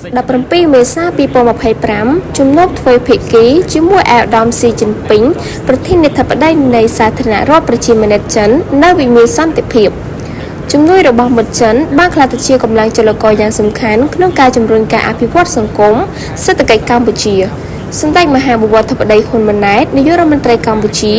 17 មេសា 2025 ជំនួបធ្វើភាគីជាមួយអាដាមស៊ីជីនពីងប្រធានាធិបតីនៃសាធារណរដ្ឋប្រជាមានិតចិននៅវិមានសន្តិភាពជំនួយរបស់មិត្តចិនបានក្លាយទៅជាកម្លាំងចលករយ៉ាងសំខាន់ក្នុងការជំរុញការអភិវឌ្ឍសង្គមសេដ្ឋកិច្ចកម្ពុជាសម្ដេចមហាបវរធិបតីហ៊ុនម៉ាណែតនាយករដ្ឋមន្ត្រីកម្ពុជា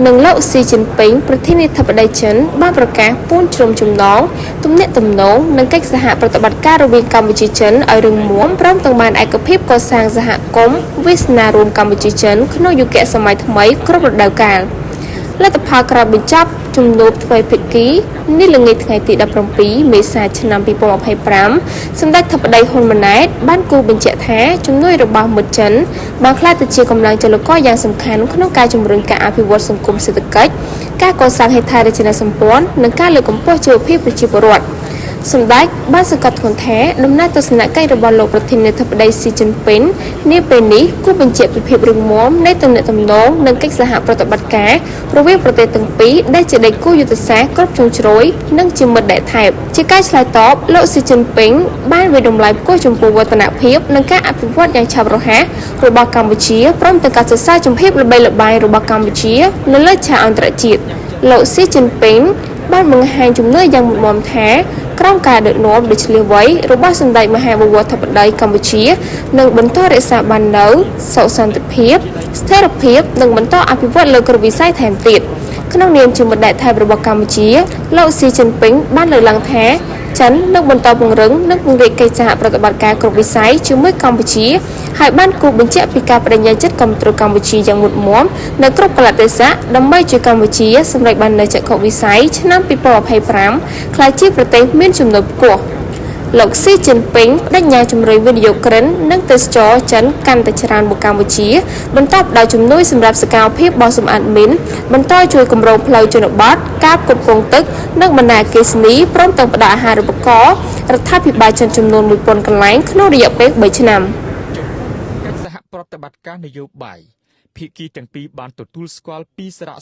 និងលោកស៊ីជីនពីងប្រធានាធិបតីចិនបានប្រកាសពូនជ្រុំចំណងទំនាក់ទំនងនិងកិច្ចសហប្រតិបត្តិការរវាងកម្ពុជាចិនឲ្យរឹងមាំព្រមទាំងបានឯកភាពកសាងសហគមន៍វាសនារួមកម្ពុជាចិនក្នុងយុគសម័យថ្មីគ្រប់រដូវកាលលទ្ធផលក្រោយបញ្ចប់ជំនួបទ្វេភាគីនេះល្ងាចថ្ងៃទី17មេសាឆ្នាំ2025សម្ដេចធិបតីហ៊ុនម៉ាណែតបានគូបញ្ជាក់ថាជំនួយរបស់មិត្តចិនបានក្លាយទៅជាកម្លាំងចលករយ៉ាងសំខាន់ក្នុងការជំរុញការអភិវឌ្ឍសង្គមសេដ្ឋកិច្ចការកសាងហេដ្ឋារចនាសម្ព័ន្ធនិងការលើកកម្ពស់ជីវភាពប្រជាពលរដ្ឋសម្ដេចបានសង្កត់ធ្ងន់ថាដំណើរទស្សនកិច្ចរបស់លោកប្រធានាធិបតីស៊ីជីនពីងនាពេលនេះគូបញ្ជាក់ពីភាពរឹងមាំនៃទំនាក់ទំនងនិងកិច្ចសហប្រតិបត្តិការរវាងប្រទេសទាំងពីរដែលជាដៃគូយុទ្ធសាស្ត្រគ្រប់ជ្រុងជ្រោយនិងជាមិត្តដែលថែបជាការឆ្លើយតបលោកស៊ីជីនពីងបានវិតម្លៃខ្ពស់ចំពោះវឌ្ឍនភាពនិងការអភិវឌ្ឍយ៉ាងឆាប់រហ័សរបស់កម្ពុជាព្រមទាំងការសរសើរជំហានល្បីល្បាញរបស់កម្ពុជានៅលើឆាកអន្តរជាតិលោកស៊ីជីនពីងបានបង្ហាញជំនឿយ៉ាងមុតមាំថាក្រោមការដឹកនាំដ៏ឆ្លៀសវៃរបស់សម្ដេចមហាបវរធិបតីកម្ពុជានឹងបន្តរក្សាបាននូវសុខសន្តិភាពស្ថិរភាពនិងបន្តអភិវឌ្ឍលើគ្រប់វិស័យថែមទៀតក្នុងនាមជាមិត្តដែលថែបរបស់កម្ពុជាលោកស៊ីជីនពីងបានលើកឡើងថាចិននឹងបន្តពង្រឹងនិងពង្រីកកិច្ចសហប្រតិបត្តិការគ្រប់វិស័យជាមួយកម្ពុជាហើយបានគូបញ្ជាក់ពីការបដិញ្ញាចិត្តគាំទ្រកម្ពុជាយ៉ាងមុតមាំនៅគ្រប់កលៈទេសៈដើម្បីជួយកម្ពុជាសម្រេចបាននូវចក្ខុវិស័យឆ្នាំ2025ក្លាយជាប្រទេសមានចំណូលខ្ពស់លោកស៊ីជីនពីងបដិញ្ញាជំរុញវិនិយោគក្រិននិងទេសចរចិនកាន់តែច្រើនមកកម្ពុជាបន្តផ្តល់ជំនួយសម្រាប់សកម្មភាពបោះសម្អាតមីនបន្តជួយគម្រោងផ្លូវជនបទការផ្គត់ផ្គង់ទឹកនិងបណ្ណាអគ្គិសនីព្រមទាំងផ្តល់អាហារូបករណ៍រដ្ឋាភិបាលចិនចំនួន 1000 កន្លែងក្នុងរយៈពេល3ឆ្នាំកិច្ចសហប្រតិបត្តិការនយោបាយភាគីទាំងពីរបានទទួលស្គាល់ពីសារៈ